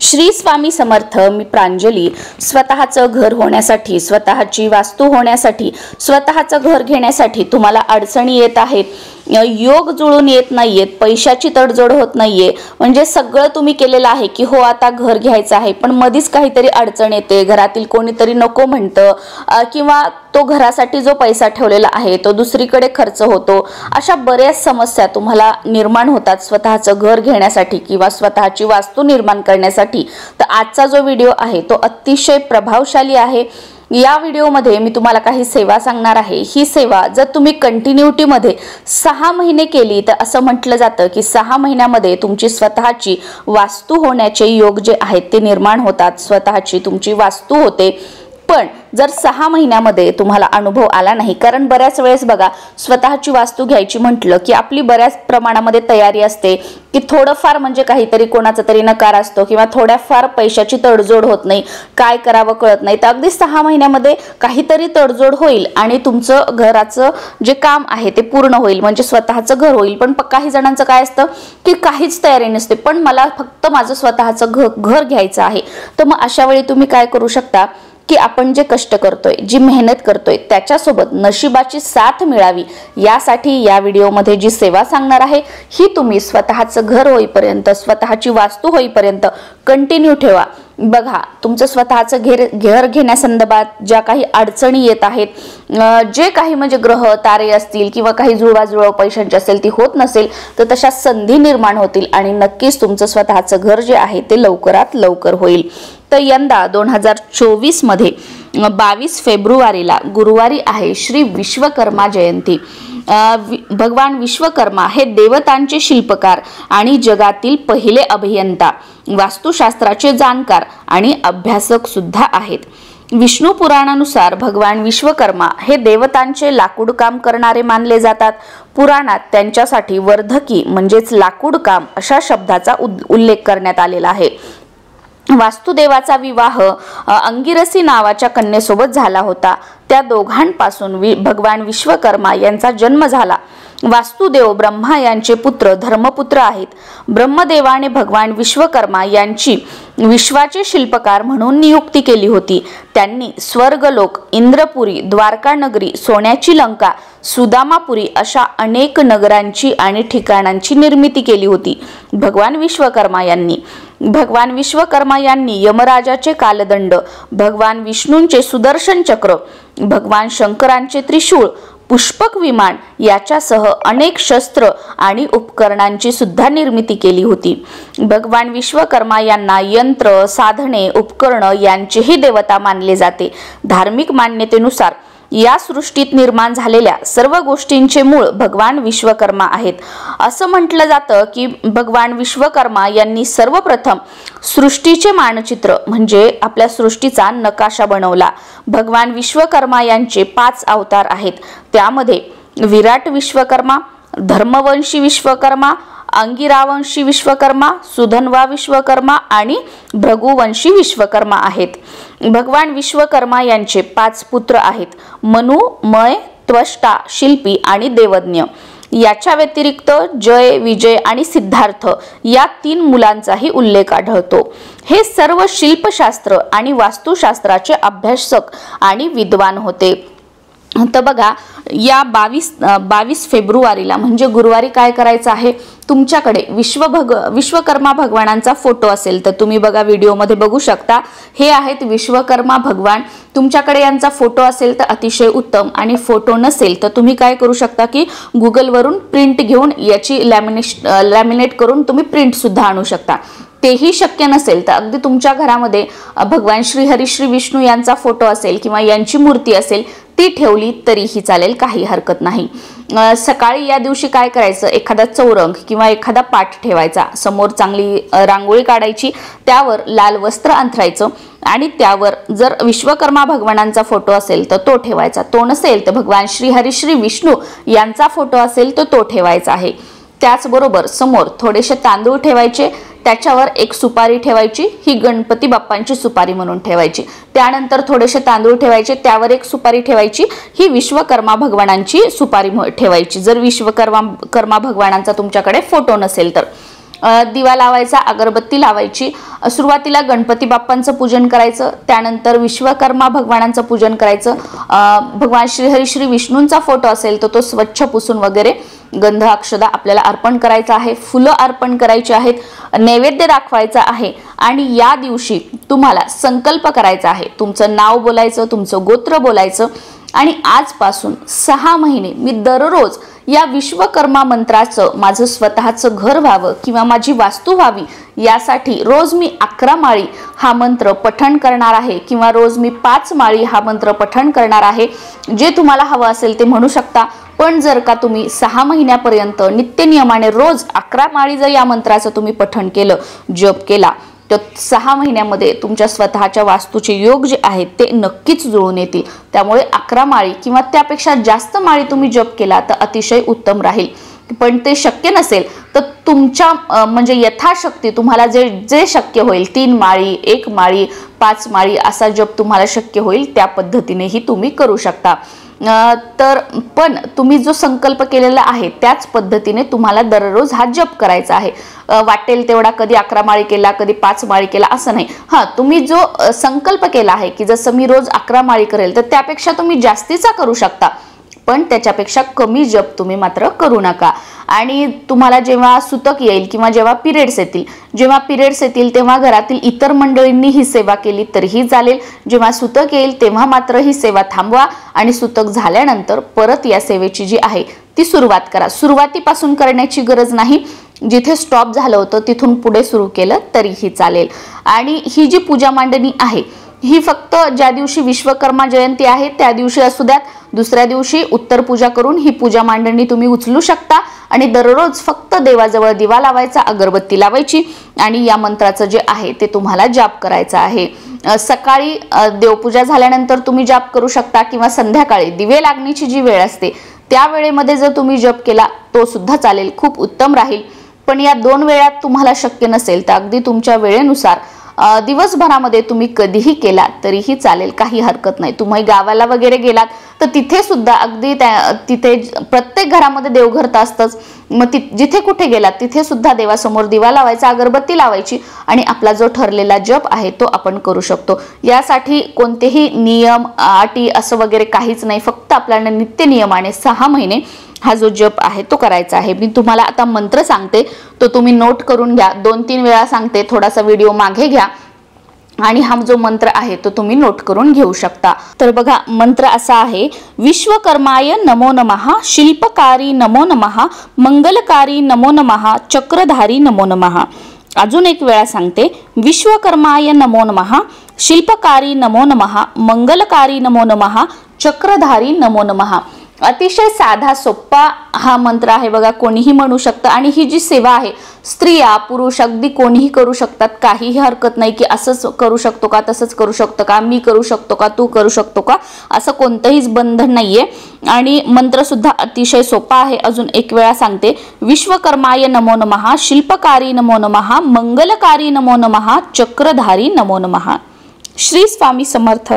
श्री स्वामी समर्थ। मी प्रांजली। स्वतःचं घर होण्यासाठी, स्वतःची वास्तू होण्यासाठी, स्वतःचं घर घेण्यासाठी तुम्हाला अडचणी येत आहेत, योग जुळून येत नाहीयेत, पैशाची तडजोड होत नाहीये, म्हणजे सगळं तुम्ही केलेलं आहे की हो आता घर घ्यायचं आहे, पण मधीच काहीतरी अडचण येते, घरातील कोणीतरी नको म्हणतं, किंवा तो घरासाठी जो पैसा ठेवलेला आहे तो दुसरीकडे खर्च होतो। अशा बऱ्याच समस्या तुम्हाला निर्माण होतात स्वतःचं घर घेण्यासाठी किंवा स्वतःची वास्तू निर्माण करण्यासाठी। तर आजचा जो व्हिडिओ आहे तो अतिशय प्रभावशाली आहे। या व्हिडिओमध्ये मी तुम्हाला काही सेवा सांगणार आहे। ही सेवा जर तुम्ही कंटिन्यूटी मध्ये 6 महिने केली तर असं म्हटलं जातं की 6 महिन्यामध्ये तुमची स्वतःची वास्तू होण्याचे योग जे आहेत ते निर्माण होतात, स्वतःची तुमची वास्तू होते। पण जर 6 महिन्यामध्ये तुम्हाला अनुभव आला नाही, कारण बऱ्याच वेळेस बघा स्वतःची वास्तू घ्यायची म्हटलं की आपली बऱ्याच प्रमाणामध्ये तयारी असते की थोडंफार म्हणजे काहीतरी कोणाचा तरी नकार असतो किंवा थोड्याफार पैशाची तडजोड होत नाही, काय करावं कळत नाही। तर अगदी 6 महिन्यामध्ये काहीतरी तडजोड होईल आणि तुमचं घराचं जे काम आहे ते पूर्ण होईल, म्हणजे स्वतःचं घर होईल। पण काही जणांचं काय असतं की काहीच तयारी नसते, पण मला फक्त माझं स्वतःचं घर घ्यायचं आहे। तर मग अशा वेळी तुम्ही काय करू शकता की आपण जे कष्ट करतोय, जी मेहनत करतोय त्याच्यासोबत नशिबाची साथ मिळावी यासाठी या व्हिडिओमध्ये जी सेवा सांगणार आहे ही तुम्ही स्वतःचं घर होईपर्यंत, स्वतःची वास्तू होईपर्यंत कंटिन्यू ठेवा। बघा तुमचं स्वतःचं घर घेण्यासंदर्भात ज्या काही अडचणी येत आहेत, जे काही म्हणजे ग्रह तारे असतील किंवा काही जुळवाजुळव पैशांची असेल ती होत नसेल तर तशा संधी निर्माण होतील आणि नक्कीच तुमचं स्वतःचं घर जे आहे ते लवकरात लवकर होईल। तर यंदा 2024 मध्ये 22 फेब्रुवारीला गुरुवारी आहे श्री विश्वकर्मा जयंती। भगवान विश्वकर्मा हे देवतांचे शिल्पकार आणि जगातील पहिले अभियंता, वास्तुशास्त्राचे जाणकार आणि अभ्यासक सुद्धा आहेत। विष्णू पुराणानुसार भगवान विश्वकर्मा हे देवतांचे लाकूड काम करणारे मानले जातात। पुराणात त्यांच्यासाठी वर्धकी म्हणजेच लाकूड काम अशा शब्दाचा उल्लेख करण्यात आलेला आहे। वास्तुदेवाचा विवाह अंगिरसी नावाच्या कन्येसोबत झाला होता। त्या दोघांपासून भगवान विश्वकर्मा यांचा जन्म झाला। वास्तुदेव ब्रह्मा यांचे पुत्र धर्मपुत्र आहेत। ब्रह्मदेवाने भगवान विश्वकर्मा यांची विश्वाचे शिल्पकार म्हणून नियुक्ती केली होती। त्यांनी स्वर्गलोक, इंद्रपुरी, द्वारका नगरी, सोन्याची लंका, सुदामापुरी अशा अनेक नगरांची आणि ठिकाणांची निर्मिती केली होती। भगवान विश्वकर्मा यांनी यमराजाचे कालदंड, भगवान विष्णूंचे सुदर्शन चक्र, भगवान शंकरांचे त्रिशूळ, पुष्पक विमान याच्यासह अनेक शस्त्र आणि उपकरणांची सुद्धा निर्मिती केली होती। भगवान विश्वकर्मा यांना यंत्र, साधने, उपकरण यांचेही देवता मानले जाते। धार्मिक मान्यतेनुसार या सृष्टीत निर्माण झालेल्या सर्व गोष्टींचे मूळ भगवान विश्वकर्मा आहेत। असं म्हटलं जातं की भगवान विश्वकर्मा यांनी सर्वप्रथम सृष्टीचे मानचित्र म्हणजे आपल्या सृष्टीचा नकाशा बनवला। भगवान विश्वकर्मा यांचे 5 अवतार आहेत। त्यामध्ये विराट विश्वकर्मा, धर्मवंशी विश्वकर्मा, अंगिरावंशी विश्वकर्मा, सुधन्वा विश्वकर्मा आणि भृगुवंशी विश्वकर्मा आहेत। भगवान विश्वकर्मा यांचे 5 पुत्र आहेत, मनु, मय, त्वष्टा, शिल्पी आणि देवज्ञ। याच्या व्यतिरिक्त जय, विजय आणि सिद्धार्थ या 3 मुलांचाही उल्लेख आढळतो। हे सर्व शिल्पशास्त्र आणि वास्तुशास्त्राचे अभ्यासक आणि विद्वान होते। तर बघा या 22 फेब्रुवारीला म्हणजे गुरुवारी काय करायचं आहे, तुमच्याकडे विश्वकर्मा भगवानांचा फोटो असेल तर तुम्ही बघा व्हिडिओमध्ये बघू शकता, हे आहेत विश्वकर्मा भगवान। तुमच्याकडे यांचा फोटो असेल तर अतिशय उत्तम, आणि फोटो नसेल तर तुम्ही काय करू शकता की गुगलवरून प्रिंट घेऊन याची लॅमिनेट करून तुम्ही प्रिंट सुद्धा आणू शकता। तेही शक्य नसेल तर अगदी तुमच्या घरामध्ये भगवान श्रीहरी श्री विष्णू यांचा फोटो असेल किंवा यांची मूर्ती असेल ती ठेवली तरीही चालेल, काही हरकत नाही। सकाळी या दिवशी काय करायचं, एखादा चौरंग किंवा एखादा पाट ठेवायचा, समोर चांगली रांगोळी काढायची, त्यावर लाल वस्त्र अंथरायचं आणि त्यावर जर विश्वकर्मा भगवानांचा फोटो असेल तर तो ठेवायचा, तो नसेल तर भगवान श्रीहरी श्री विष्णू यांचा फोटो असेल तर तो ठेवायचा आहे। त्याचबरोबर समोर थोडेसे तांदूळ ठेवायचे, त्याच्यावर एक सुपारी ठेवायची, ही गणपती बाप्पांची सुपारी म्हणून ठेवायची। त्यानंतर थोडेसे तांदूळ ठेवायचे, त्यावर एक सुपारी ठेवायची, ही विश्वकर्मा भगवानांची सुपारी ठेवायची जर विश्वकर्मा भगवानांचा तुमच्याकडे फोटो नसेल तर। दिवा लावायचा, अगरबत्ती लावायची। सुरुवातीला गणपती बाप्पांचं पूजन करायचं, त्यानंतर विश्वकर्मा भगवानांचं पूजन करायचं। भगवान श्रीहरी श्री विष्णूंचा फोटो असेल तर तो स्वच्छ पुसून वगैरे गंध अक्षदा आपल्याला अर्पण करायचा आहे, फुलं अर्पण करायची आहेत, नैवेद्य दाखवायचा आहे। आणि या दिवशी तुम्हाला संकल्प करायचा आहे, तुमचं नाव बोलायचं, तुमचं गोत्र बोलायचं आणि आजपासून 6 महिने मी दररोज या विश्वकर्मा मंत्राचं माझं स्वतःचं घर व्हावं किंवा माझी वास्तू व्हावी यासाठी रोज मी 11 माळी हा मंत्र पठण करणार आहे किंवा रोज मी 5 माळी हा मंत्र पठण करणार आहे। जे तुम्हाला हवं असेल ते म्हणू शकता, पण जर का तुम्ही 6 महिन्यापर्यंत नित्य नियमाने रोज 11 माळी जर या मंत्राचं तुम्ही पठण केलं, जप केला, तर 6 महिन्यामध्ये तुमच्या स्वतःच्या वास्तूचे योग जे आहेत ते नक्कीच जुळून येतील। त्यामुळे 11 माळी किंवा त्यापेक्षा जास्त माळी तुम्ही जप केला तर अतिशय उत्तम राहील। पण ते शक्य नसेल तर तुमच्या म्हणजे यथाशक्ती तुम्हाला जे जे शक्य होईल, 3 माळी, 1 माळी, 5 माळी असा जप तुम्हाला शक्य होईल त्या पद्धतीनेही तुम्ही करू शकता। तर पण तुम्ही जो संकल्प केलेला आहे त्याच पद्धतीने तुम्हाला दररोज हा जप करायचा आहे। वाटेल तेवढा, कधी 11 माळी केला, कधी 5 माळी केला असं नाही। तुम्ही जो संकल्प केला आहे की जसं मी रोज 11 माळी करेल तर त्यापेक्षा तुम्ही जास्तीचा करू शकता, पण त्याच्यापेक्षा कमी जप तुम्ही मात्र करू नका। आणि तुम्हाला जेव्हा सुतक येईल किंवा जेव्हा पिरियड्स येतील तेव्हा घरातील इतर मंडळींनी ही सेवा केली तरीही चालेल। जेव्हा सुतक येईल तेव्हा मात्र ही सेवा थांबवा आणि सुतक झाल्यानंतर परत या सेवेची जी आहे ती सुरुवात करा। सुरुवातीपासून करण्याची गरज नाही, जिथे स्टॉप झालं होतं तिथून पुढे सुरू केलं तरीही चालेल। आणि ही जी पूजा मांडणी आहे ही फक्त ज्या दिवशी विश्वकर्मा जयंती आहे त्या दिवशी असू द्यात, दुसऱ्या दिवशी उत्तर पूजा करून ही पूजा मांडणी तुम्ही उचलू शकता आणि दररोज फक्त देवाजवळ दिवा लावायचा, अगरबत्ती लावायची आणि या मंत्राचं जे आहे ते तुम्हाला जाप करायचा आहे। सकाळी देवपूजा झाल्यानंतर तुम्ही जाप करू शकता किंवा संध्याकाळी दिवे लागण्याची जी वेळ असते त्या वेळेमध्ये जर तुम्ही जप केला तो सुद्धा चालेल, खूप उत्तम राहील। पण या 2 वेळात तुम्हाला शक्य नसेल तर अगदी तुमच्या वेळेनुसार दिवसभरामध्ये तुम्ही कधीही केला तरीही चालेल, काही हरकत नाही। तुम्ही गावाला वगैरे गेलात तर तिथे सुद्धा अगदी तिथे प्रत्येक घरामध्ये देवघर तर असतंच, मग जिथे कुठे गेलात तिथे सुद्धा देवासमोर दिवा लावायचा, अगरबत्ती लावायची आणि आपला जो ठरलेला जप आहे तो आपण करू शकतो। यासाठी कोणतेही नियम अटी असं वगैरे काहीच नाही, फक्त आपल्याला नित्य नियमाने 6 महिने हा जो जप आहे तो करायचा आहे। मी तुम्हाला आता मंत्र सांगते तो तुम्ही नोट करून घ्या, 2-3 वेळा सांगते, थोडासा व्हिडिओ मागे घ्या आणि हा जो मंत्र आहे तो तुम्ही नोट करून घेऊ शकता। तर बघा, मंत्र असा आहे, विश्वकर्माय नमो नमः, शिल्पकारी नमो नमः, मंगलकारी नमो नमः, चक्रधारी नमो नमः। अजून एक वेळा सांगते, विश्वकर्माय नमो नमः, शिल्पकारी नमो नमः, मंगलकारी नमो नमः, चक्रधारी नमो नमः। अतिशय साधा सोपा हा मंत्र आहे बघा, कोणीही म्हणू शकतं आणि ही जी सेवा आहे स्त्रिया पुरुष अगदी कोणीही करू शकतात, काहीही हरकत नाही की असंच करू शकतो का, तसंच करू शकतो का, मी करू शकतो का, तू करू शकतो का, असं कोणतंही बंधन नाहीये। आणि मंत्र सुद्धा अतिशय सोपा आहे। अजून एक वेळा सांगते, विश्वकर्माय नमो नमः, शिल्पकारी नमो नमः, मंगलकारी नमो नमः, चक्रधारी नमो नमः। श्री स्वामी समर्थ।